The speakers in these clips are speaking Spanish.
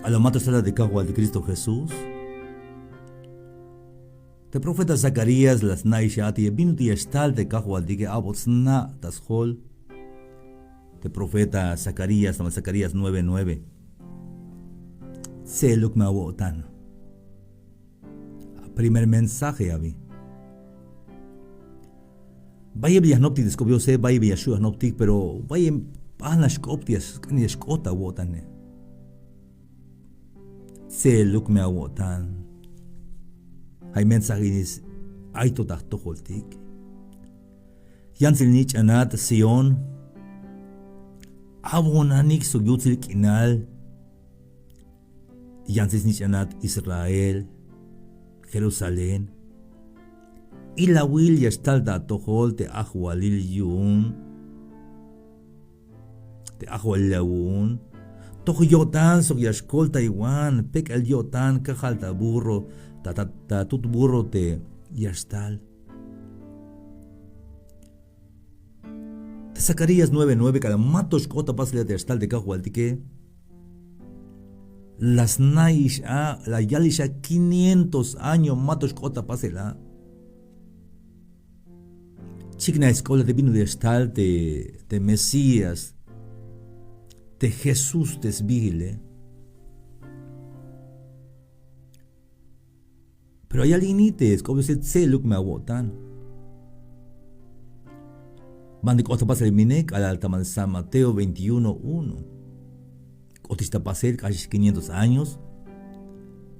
Calamata sala de cagua de Cristo Jesús. Te profeta Zacarías las naishati binuti estal de cagua de que abotsna das hol. Te profeta Zacarías 9:9. Se luk ma wotan. Primer mensaje abi. Vaya bianopti descubrió se vaya biashua noptik pero vaya panas koptias ni escota wotan. Se luk ma wotan. Hay mensajes hay todas toholtik. Yansil nich anat Sion. Abonanik so yutzil kinal. Yansil nich anat Israel. Jerusalén. Y la will ya está da tohol te ahualil yun. Te ahualil yun. Toho yotan so yashkol Taiwan. Pek el yotan kajalta burro. Ta tut burro te yastal. Te Zacarías 9:9 cada matos kota pasle de yastal de kahualtique. Las naish la yalisha 500 años matos kota pasela. Chigna escuela de vino de yastal de Mesías. De Jesús desvile. Pero hay alguien como se luk me awotan. Van de cosa pasa el minek al altaman San Mateo 21:1. Cotista pasel casi 500 años.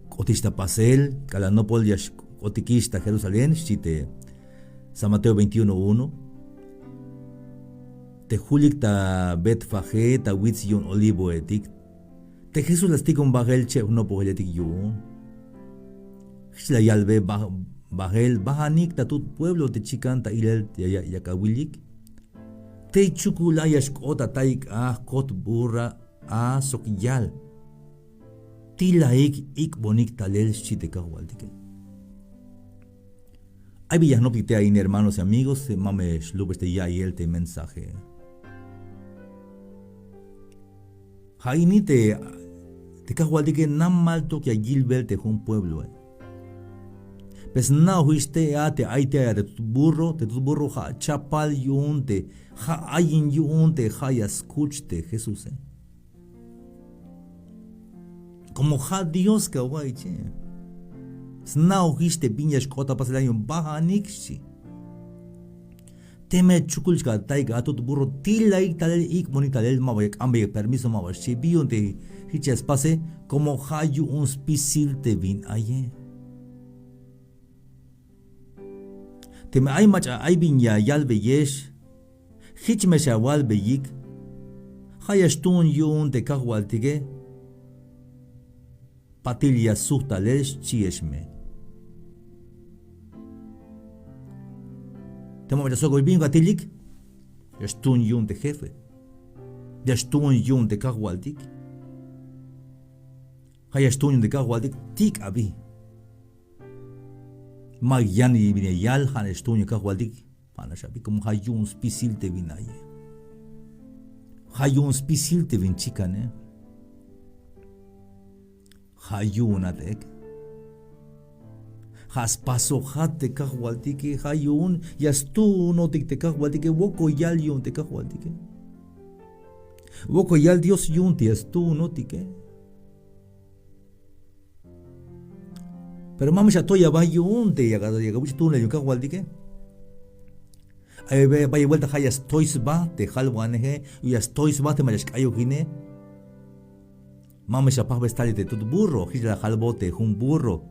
Cotista pasel cala no podía cotiquista Jerusalén chite San Mateo 21:1. Te julik ta Betfage ta witzion olivo etik. Te Jesús las ticon bagel che no pogeletik yun. La yalbe bagel bahanik ta tut pueblo de chicanta ilel yakawilik. Te chukulayas kota taik kot burra sokyal. Tilaik ik bonik talel chite kahualtike. Hay villas no pite ahí hermanos y amigos, mames lubes de ya y el te mensaje. Haini te kahualtike nam malto que agilbel te un pueblo. Pues no huiste te aite de tu burro ha chapal yunte ha ayin yunte ha ya escuchte Jesús. Como ha Dios que guayche. No huiste piñas cota pasel año baja nixi. Teme chukulska taiga tu burro tila ik tal ik monita del mawek ambe permiso mawashi bionte hiches pase como ha yu un spisil te vin aye. Te me ay macha ay binya yal beyesh hich me shawal beyik hayashtun yun te kahwaltige patilya suhtalesh chieshme te mo so go bin gatilik yashtun yun te jefe yashtun yun te kahwaltik hayashtun yun te kahwaltik tik abi Magyani bine yal han estuño kahwaldik pana shabi como hayun spisil te vinaye. Hayun spisil te vin chikane. Hayun atek. Has paso hat te kahwaldike hayun yastu no te kahwaldike woko yal yun te kahwaldike. Woko yal Dios yun te yastu no tike. Pero mami ya toya va yunte ya buchi tú le yuka waldike. Ay vaya vuelta haya stois ba te halwaneje y ya stois ba te mayas kayo gine. Mami ya pa bestali te tut burro, hija halbote un burro.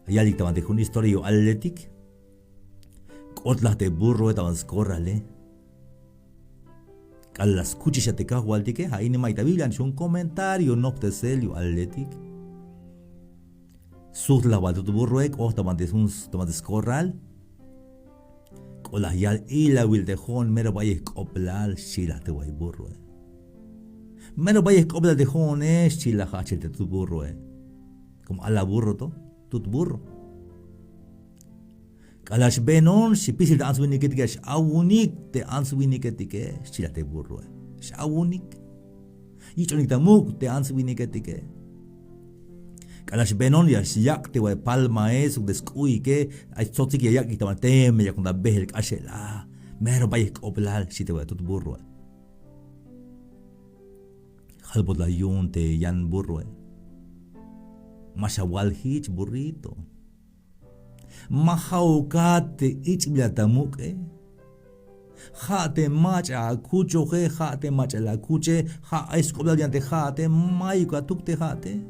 Ya li tamante un historia atletic. Otla te burro etaban scorrale. Al las cuchis ya te ka waldike, ahí ni maita bilan un comentario no te selio atletic. Sus la waldo tu burroek o tamantes corral. Cola yal y la wil de hon mero vaya coplal shila te guay burro. Mero vaya coplal de hon shila hachel de tu burro. Como a la burro tu burro. Kalash benon si pisil de answiniket gash awunik te answiniket ke shila te burro. Shawunik. Ichonik tamuk te answiniketike. Kalash benon ya siyak te wa palma es descui que hay tzotziki ya yak itamateme ya kunda behel kashela. Mero bayik oblal si te wa tut burro. Halbot la yun te yan burro. Mashawal hich burrito. Mahaukate ich bilatamuk Jate macha kucho je jate macha la kuche ja escobla diante jate mayuka tukte jate.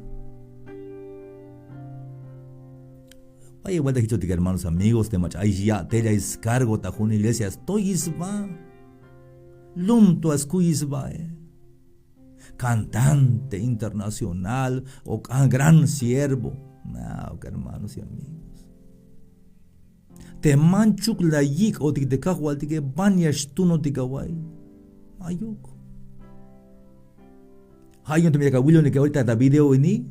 Vaya vuelta hicho tic hermanos amigos te macha ay ya te ya es cargo ta jun iglesia estoy isba. Lumto escuisba cantante internacional o gran siervo. No, hermanos y amigos. Te manchuk la yik o tik de kahwal tike banyash tuno tikawai. Ayuk. Hayon te mira ka willo ni que ahorita da video ini.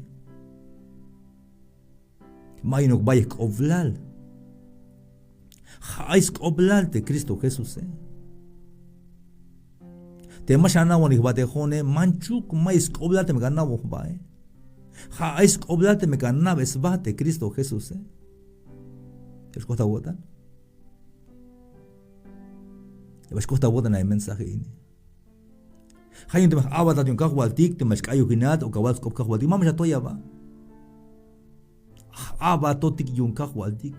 Mayunok bayek oblal. Haisk oblal te Cristo Jesús. Te mashana woni bate jone manchuk maisk oblal te me ganna wo bae. Haisk oblal te me ganna besbate Cristo Jesús. Es costa bota. Es costa bota na mensaje ini. Hayin te mah awata tun kahwal tik te mas kayu hinat o kawal skop kahwal tik mama ja toya ba. Aba to tik yun kahwal tik.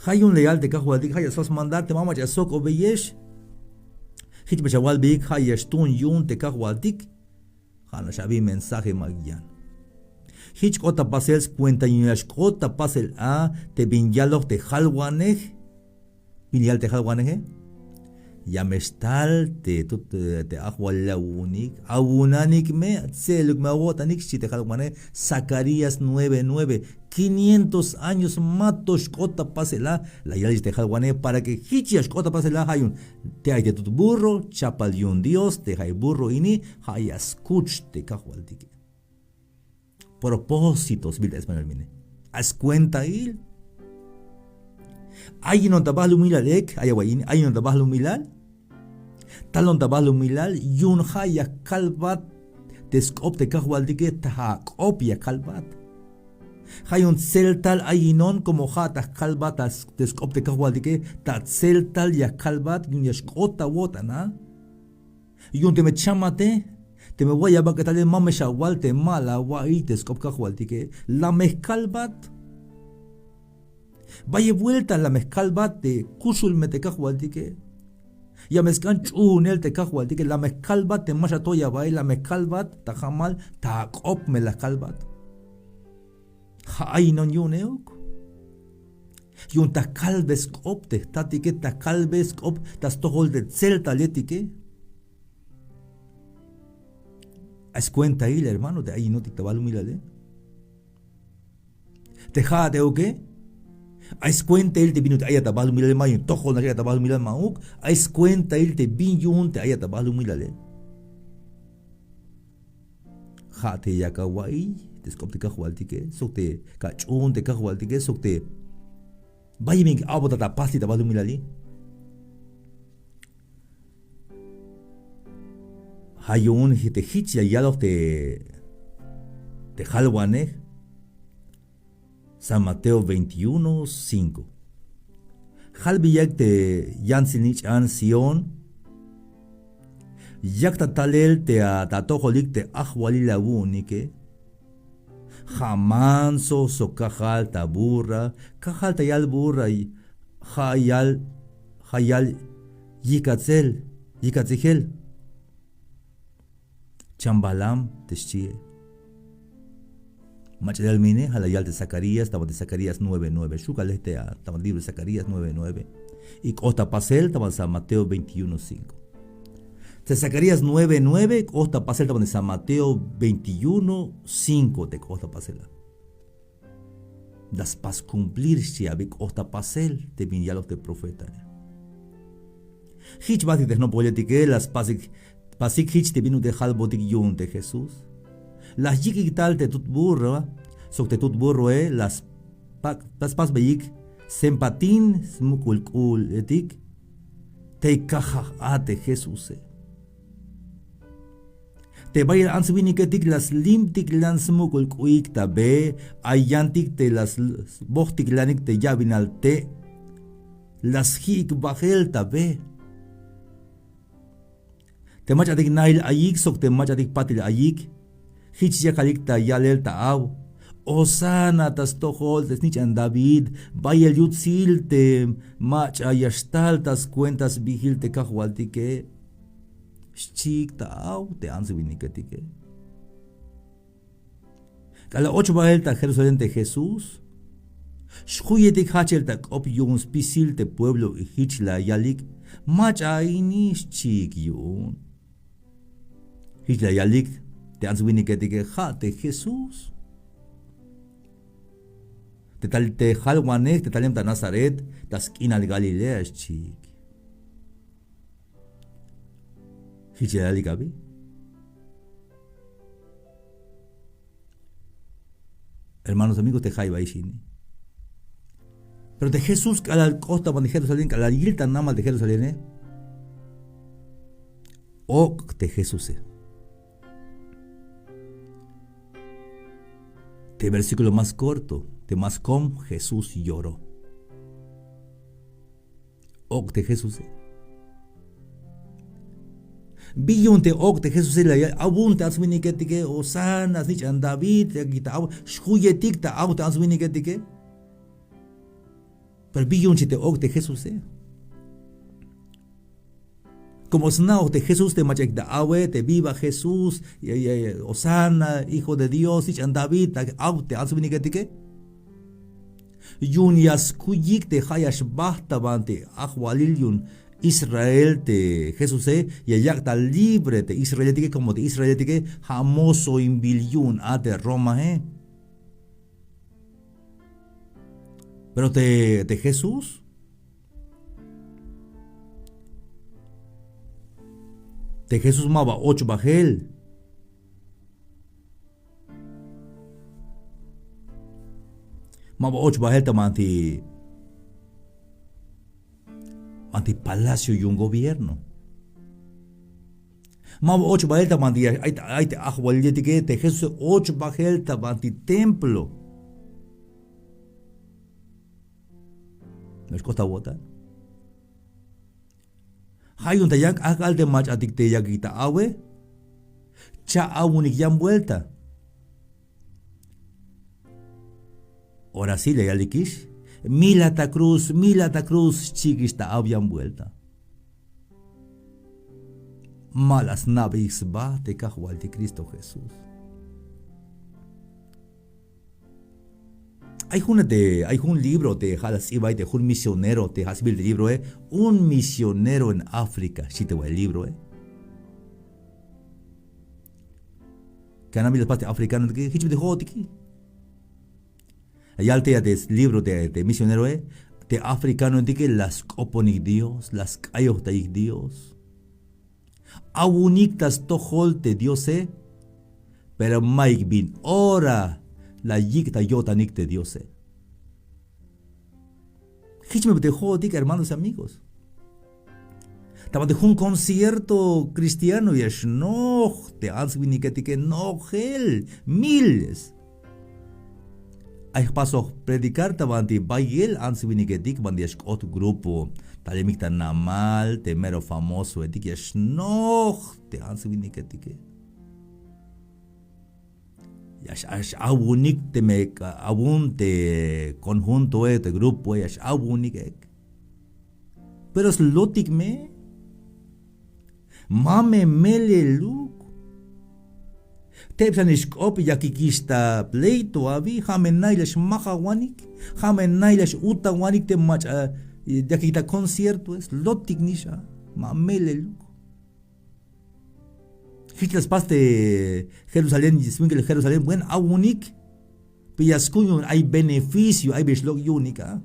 Hayun leal te kahwal tik hayas fas mandar te mama ja sok obeyesh. Hit bachawal bik hayas tun yun te kahwal tik. Hana shabi mensaje magian. Hich kota pasel cuenta yunash kota pasel a te binyaloch te halwaneg binyal te halwaneg yamestal te te ahwalaunik awunanik me tseluk me awotanik si te halwaneg Zacarías 9:9 500 años matos kota pasel a la yalis te halwaneg para que hichias kota pasel a hayun te hay de tut burro chapal yun Dios te hay burro ini hayas kuch te kahwaldik propósitos, Biblia español mine. Haz cuenta il. Hay no tabahlu milal ek, hay no tabahlu milal. Talon tabahlu milal, yun haya kalbat, teskop te kahwaldike taha kopia kalbat. Hayun seltal ayinon como hatas kalbatas teskop te kahwaldike, tat seltal ya kalbat, yun yashkota wotana. Yun te me chamate. Te me voy a ver que tal vez mame shawal te mala wa te skop kahwal que la mezcalbat vaya vuelta la mezcalbat de kusul mete kahwal que ya mezcan chunel te kahwal que la mezcalbat te masha toya va la mezcalbat ta jamal ta kop me la kalbat hay non yuneok yun ta kalbes kop te tatike ta kalbes kop tas tohol de celta letike. Haz cuenta ahí, hermano, de ahí no te estaba humilde. Te jade o qué? Haz cuenta él te vino ahí a tabar humilde mayo, tojo na a tabar humilde mauk. Haz cuenta él te vino te ahí a tabar humilde. Jate ya kawaii, te skop te kahwaltike, sokte kachun te kahwaltike, sokte. Vaya bien, abota ta pasti tabar humilde. Hayun te hich ya yalof te halwaneg. San Mateo 21:5. Halbiyak te yansinich an Sion. Yak tatalel te atatoholik te ahwalila unike. Jamanso so kahal ta burra. Kahal ta yal burra y hayal yikatzehel. Chambalam teschie. Machadal mine, halayal de Zacarías, estaba de Zacarías 9:9. Shukalete a, estaba el libro de Zacarías 9:9. Y Costa Pasel, estaba en San Mateo 21:5. De Zacarías 9:9, Costa Pasel, estaba en San Mateo 21:5 de Costa Pasel. Das pas cumplir si había Costa Pasel, de vinyalos de profeta. Hich batites no polítique, las pasik hich te vino de halbotik yun de Jesús. Las yikital te tut burro, sok te tut burro las pas beyik sempatin smukul etik te caja ate Jesús. te vaya answiniketik las limtik lansmukul kuik ta be, ayantik te las bohtik lanik te yabinal te, las hik bajel ta be. Te machatik nail ayik sok te machatik patil ayik, hich yakalik ta yalel ta aw. Osana tas tohol tes nichan David, bayel yutzil te mach ayashtal tas cuentas vigil te kahwaltike. Chik ta aw te answiniketike. Kala 8 bael ta Jerusalén te Jesús. Shkuyetik hachel ta kop yun spisil te pueblo hichla yalik, mach aini chik yun. Hichla yalik te answiniketike ha te Jesús. Te tal te halwanek te talem ta Nazaret, tas kinal Galilea chik. Hichel gabi. Hermanos amigos, te jaiba ishini. Pero de Jesús a la costa de Jerusalén, a la yilta namal de Jerusalén, ok de Jesús. Este versículo más corto, de más com Jesús lloró. Ok de Jesús. Billon te ok de Jesús la abunta aswiniketike osana sich an David te gita au shuyetik ta au ta aswiniketike. Pero billon te ok de Jesús. Como snao de Jesús te machek da awe te viva Jesús osana hijo de Dios sich an David ta au te aswiniketike. Yun yaskuyik te hayash bahta bante ahwalil Israel te Jesús y allá libre de Israel como de Israel jamoso in bilyun a de Roma pero de Jesús maba 8 bajel tamanti anti palacio y un gobierno. Mabo 8 bajelta manti ay te ahwaljetike te Jesús 8 bajelta manti templo. ¿Nos costa votar? Hay un tayak akal de mach atik te yakita awe. Cha awunik yan vuelta. Ahora sí le yalikish. Milata cruz, chiquista habían vuelta. Malas naves va te cajual de Cristo Jesús. Hay un libro de Halas Ibai de un misionero de Hasbil de libro un misionero en África, si te voy el libro Canami las partes africanas que hichi de jotiki. Allá de libro de misionero de africano indique las oponik Dios, las cayos de Dios. Awuniktas tohol de Dios pero Mike bin ora la yikta yotanik de Dios Hichme de jodik hermanos amigos. Estaba de un concierto cristiano y es no te answiniketike no gel miles. Hay paso predicar tabanti bayel answiniketik bandi ot grupo talemikta namal te mero famoso etik es no te answiniketik. Yash awunik te me abunte conjunto te grupo yash awunik. Pero es lotik me mame mele luk. Tepsanishkop yakikista pleito abi jamenailash mahawanik jamenailash utawanik te mach yakita concierto es lotik nisha mamele luk. Hitlas paste Jerusalén swingle Jerusalén buen awunik piyaskunyun hay beneficio hay beslog única.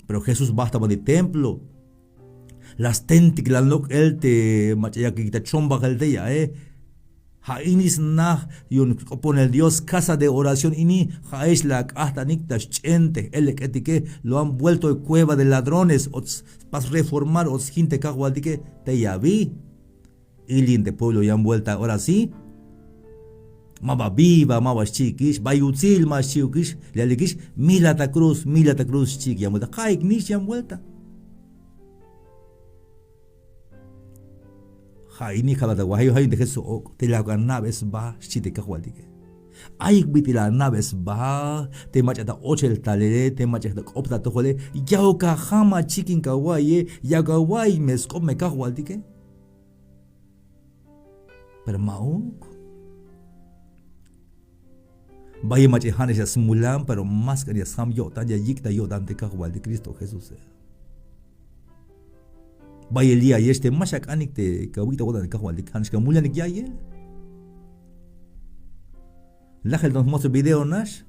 Pero Jesús basta de templo. Las tentik la lok elte machaya que quita chomba caldeya Hainis nah yun pone el Dios casa de oración ini haish la hasta nictas chente elek etike lo han vuelto de cueva de ladrones pas reformar os gente cahualtique te yavi ilin de pueblo ya han vuelta, ahora sí, maba viva, maba chiquish, bayutzil más chiquish, le alequish, milata cruz, chiqui, ya han vuelta, kaik nish ya han vuelta. Haini kalata wahayo hayo de Jesús, te la naves ba, chite kahualtique. Ay bitila naves ba, te machata ochel talere, te machata opta tojole, yauka hama chikin kawaye, yagawai meskop me kahualtique. Pero mauk. Vaya mache hanes ya simulan, pero más que ya sam yotan, ya yikta yotan te kahual de Cristo Jesús. Vaya el día y este mashak anik te kawita wotan de kahual de hanes kamulan de yayel. Lajel nos muestra video nash.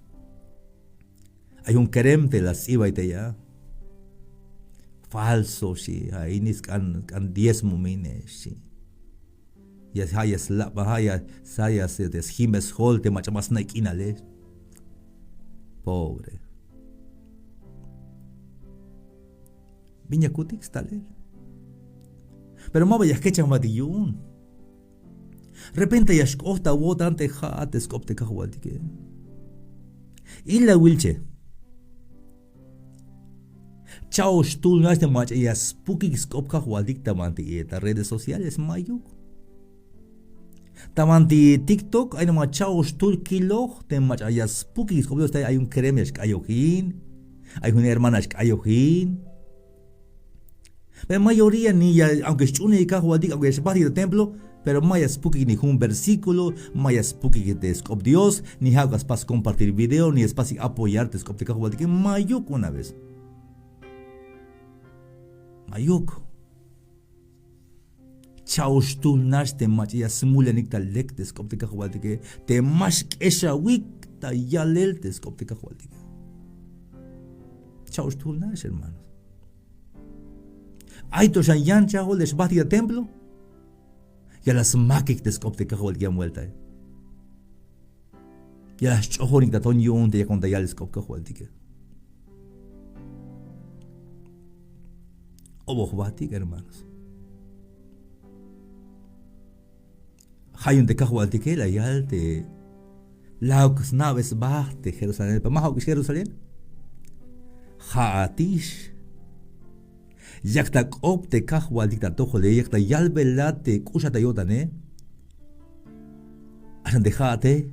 Hay un kerem te las iba y te ya. Falso, sí. Ahí nis kan 10 mumines, sí. Ya hayas la bahaya, sayas des himes hol te machamas naik inale. Pobre. Viña kutik staler. Pero ma vayas que chamatiyun. Repente ya shkota wotante hat skopte kahwaltike. Illa wilche. Chao stul naste mach ya spooky skop kahwaltik tamanti eta redes sociales mayuk. Tamanti TikTok hay nomás chao stul kilo te mach ya spooky skop hay un kremesh kayojin. Hay una hermana kayojin. La mayoría ni ya aunque chune kahwaltik aunque se pase del templo. Pero maya spooky ni un versículo, maya spooky que te escop Dios, ni hagas pas compartir video, ni espacio apoyarte escop te cajo que mayuk una vez. Mayuk. Chaus tu nash te mach ya simula nik tal lek te escop te cajo que te mash esha week ta ya lel te escop te cajo que. Chaus tu nash hermanos. Hay to yan chago les bati templo. Ya las makik te skop te kahol ya muelta. Ya las chohonik da ton yun te ya konta ya les skop kahol tike. Obo hwatik hermanos. Hayun te kahol tike la yal te lauk naves bah te Jerusalén. Pa mahau Jerusalén. Haatish. Yakta op te kahwal dikta tojole, yakta yalbelate kushata yotane. Asan dejate.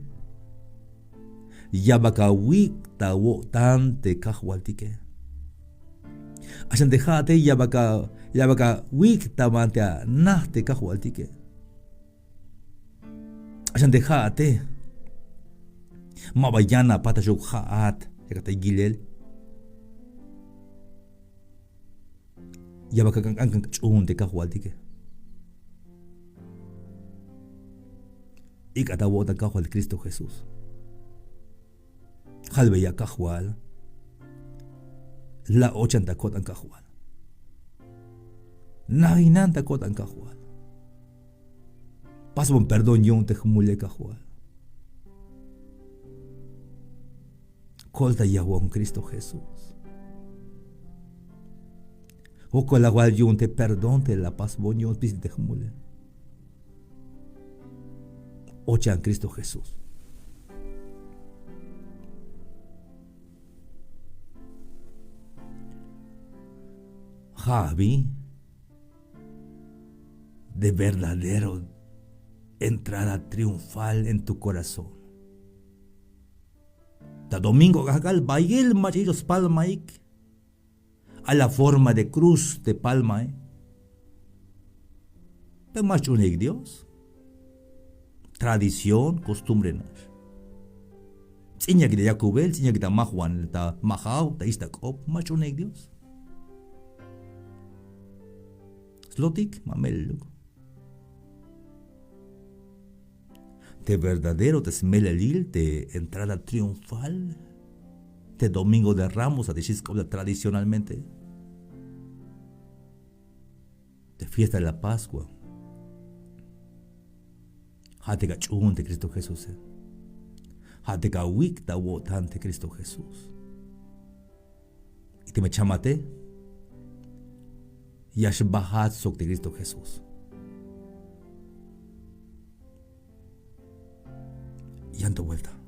Yabaka wikta wotan te kahwal tike. Asan dejate yabaka wikta mantea nah te kahwal tike. Asan dejate. Mabayana patashok haat, yakta gilel. Ya va a chun de cajualtique. Y cada bota cajual Cristo Jesús. Halve ya cajual. La 80 cotan cajual. Naginanta cotan cajual. Paso un perdón yo un tejmule cajual. Colta ya un Cristo Jesús. O con la cual yo te perdón te la paz boño te jmule. Ocha en Cristo Jesús. Javi de verdadero entrada triunfal en tu corazón. Ta domingo gagal bayel machiros palmaik. A la forma de cruz de palma, Pero más unig Dios. Tradición, costumbre, nash. Tsinya kita Yakubel, tsinya kita Mahuan, ta Mahau, ta Istakop, más unig Dios. Slotik, mamel. Te verdadero, te smelelil, te entrada triunfal, te domingo de Ramos, a decir tradicionalmente. De fiesta de la Pascua. Hateka chun de Cristo Jesús. Hateka wik da wotan de Cristo Jesús. Y te me chamate. Yash bahat sok de Cristo Jesús. llanto vuelta.